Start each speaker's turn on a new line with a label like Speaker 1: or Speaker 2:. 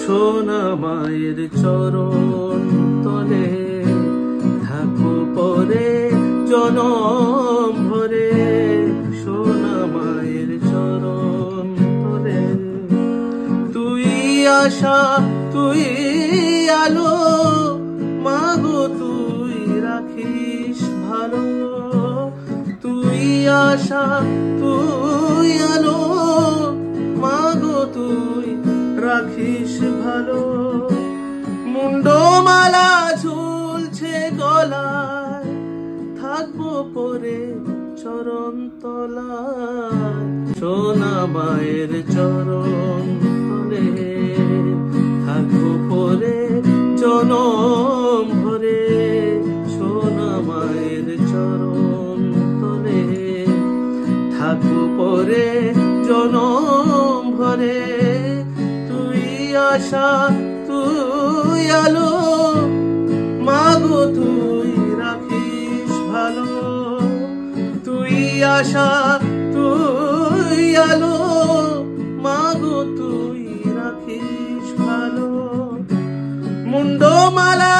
Speaker 1: সোনা মায়ের চরণ তলে থাকবো পরে জনম ভরে। সোনা মায়ের চরণ তলে তুই আশা তুই আলো, মাগো তুই রাখিস ভালো। তুই আশা তুই আলো, মাগো তুই রাখিস ভালো। মুন্ডমালা ঝুলছে গলায়, থাকবো পরে চরণ তলায়। সোনা মায়ের চরণ তলে থাকবো পরে জনম ভরে। সোনা মায়ের চরণ তলে থাকবো পরে জনম ভরে। তুই আশা তুই আলো, মাগো তুই রাখিস ভালো। তুই আশা তুই আলো, মাগো তুই রাখিস ভালো। মুন্ডমালা